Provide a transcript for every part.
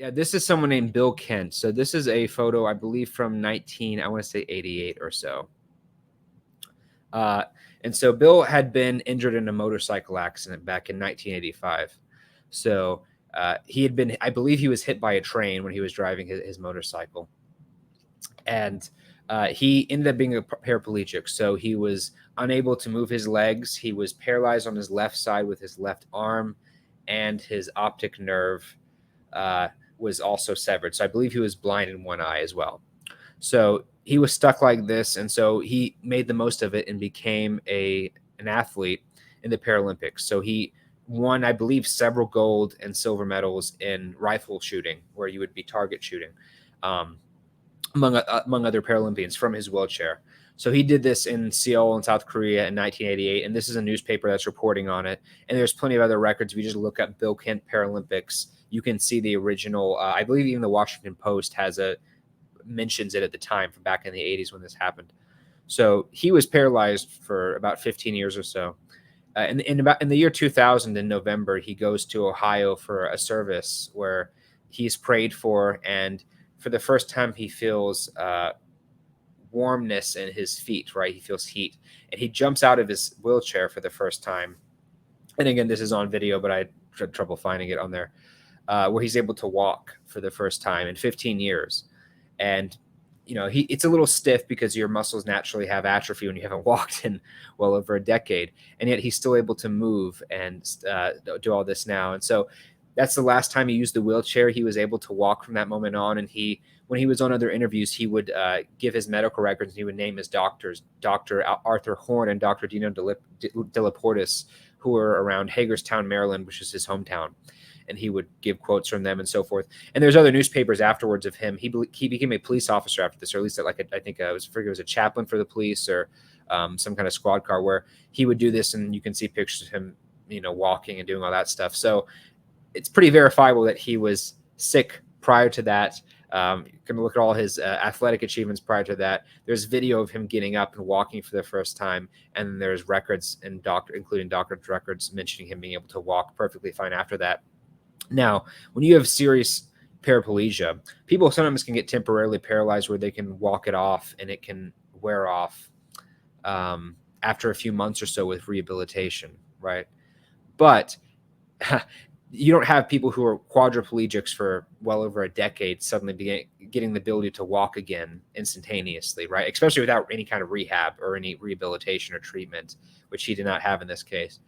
Yeah, this is someone named Bill Kent. So this is a photo, I believe, from I want to say 88 or so. Uh, and so Bill had been injured in a motorcycle accident back in 1985. So he had been, I believe he was hit by a train when he was driving his motorcycle. And he ended up being a paraplegic. So he was unable to move his legs. He was paralyzed on his left side with his left arm, and his optic nerve uh, was also severed. So I believe he was blind in one eye as well. So he was stuck like this, and so he made the most of it and became an athlete in the Paralympics. So he won, I believe, several gold and silver medals in rifle shooting, where you would be target shooting, um, among other Paralympians from his wheelchair. So he did this in Seoul in South Korea in 1988, and this is a newspaper that's reporting on it. And there's plenty of other records. If you just look up Bill Kent Paralympics, you can see the original. I believe even the Washington Post mentions it at the time from back in the 80s when this happened. So he was paralyzed for about 15 years or so. In the year 2000, in November, he goes to Ohio for a service where he's prayed for, and for the first time, he feels warmness in his feet. Right, he feels heat, and he jumps out of his wheelchair for the first time. And again, this is on video, but I had trouble finding it on there. Where he's able to walk for the first time in 15 years. And it's a little stiff because your muscles naturally have atrophy when you haven't walked in well over a decade, and yet he's still able to move and do all this now. And so that's the last time he used the wheelchair. He was able to walk from that moment on, and when he was on other interviews, he would give his medical records, and he would name his doctors, Dr. Arthur Horn and Dr. Dino Delaportis, who were around Hagerstown, Maryland, which is his hometown. And he would give quotes from them and so forth. And there's other newspapers afterwards of him. He became a police officer after this, or at least I think it was a chaplain for the police, or some kind of squad car, where he would do this, and you can see pictures of him, walking and doing all that stuff. So it's pretty verifiable that he was sick prior to that. You can look at all his athletic achievements prior to that. There's video of him getting up and walking for the first time, and there's records including doctor's records mentioning him being able to walk perfectly fine after that. Now, when you have serious paraplegia, people sometimes can get temporarily paralyzed where they can walk it off and it can wear off after a few months or so with rehabilitation, right? But you don't have people who are quadriplegics for well over a decade suddenly getting the ability to walk again instantaneously, right? Especially without any kind of rehab or any rehabilitation or treatment, which he did not have in this case.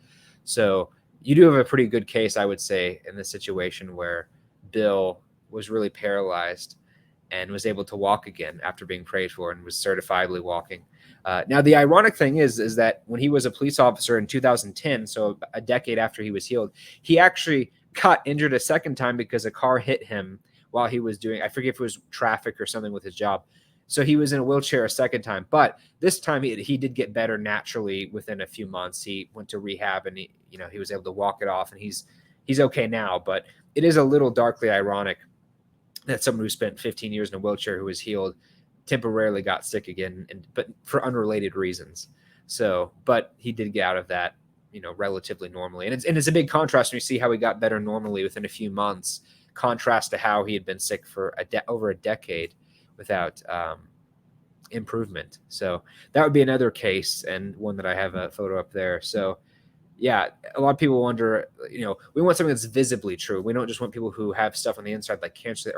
So you do have a pretty good case, I would say, in this situation where Bill was really paralyzed and was able to walk again after being prayed for and was certifiably walking. Now, the ironic thing is that when he was a police officer in 2010, so a decade after he was healed, he actually got injured a second time because a car hit him while he was doing, I forget if it was traffic or something with his job. So he was in a wheelchair a second time, but this time he did get better naturally within a few months. He went to rehab, and he was able to walk it off, and he's okay now. But it is a little darkly ironic that someone who spent 15 years in a wheelchair, who was healed, temporarily got sick again, but for unrelated reasons. So, but he did get out of that, relatively normally. And it's a big contrast when you see how he got better normally within a few months, contrast to how he had been sick for over a decade without improvement. So that would be another case, and one that I have a photo up there. So yeah, a lot of people wonder, we want something that's visibly true. We don't just want people who have stuff on the inside like cancer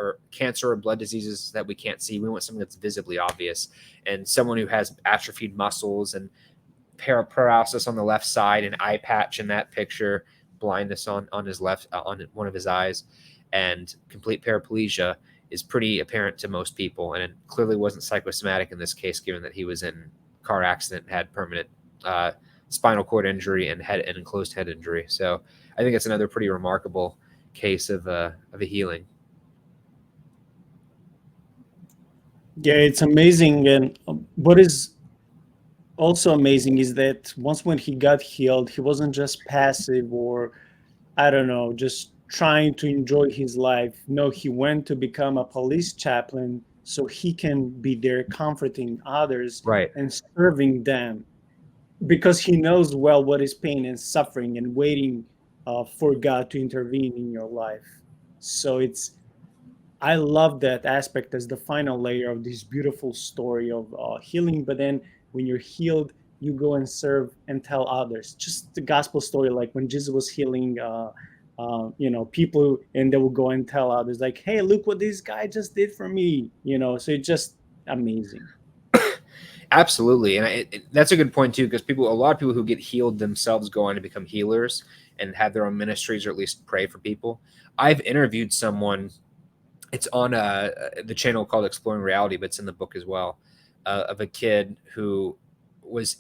or blood diseases that we can't see. We want something that's visibly obvious, and someone who has atrophied muscles and paralysis on the left side, an eye patch in that picture, blindness on his left, on one of his eyes, and complete paraplegia is pretty apparent to most people. And it clearly wasn't psychosomatic in this case, given that he was in a car accident, had permanent spinal cord injury and enclosed head injury. So I think it's another pretty remarkable case of a healing. Yeah, it's amazing. And what is also amazing is that when he got healed, he wasn't just passive, or I don't know, just trying to enjoy his life. No, he went to become a police chaplain so he can be there comforting others Right. and serving them, because he knows well what is pain and suffering and waiting for God to intervene in your life. So I love that aspect as the final layer of this beautiful story of healing. But then when you're healed, you go and serve and tell others. Just the gospel story, like when Jesus was healing, people, and they will go and tell others, like, "Hey, look what this guy just did for me." So it's just amazing. Absolutely, and that's a good point too, because a lot of people who get healed themselves go on to become healers and have their own ministries, or at least pray for people. I've interviewed someone. It's on the channel called Exploring Reality, but it's in the book as well, of a kid who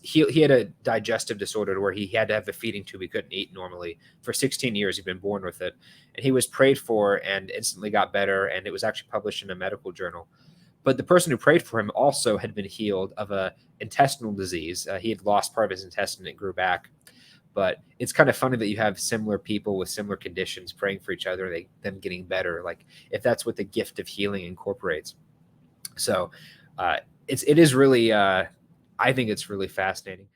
he had a digestive disorder where he had to have a feeding tube. He couldn't eat normally for 16 years. He'd been born with it, and he was prayed for and instantly got better. And it was actually published in a medical journal. But the person who prayed for him also had been healed of a intestinal disease. He had lost part of his intestine; it grew back. But it's kind of funny that you have similar people with similar conditions praying for each other, them getting better. Like if that's what the gift of healing incorporates. So it is really, I think it's really fascinating.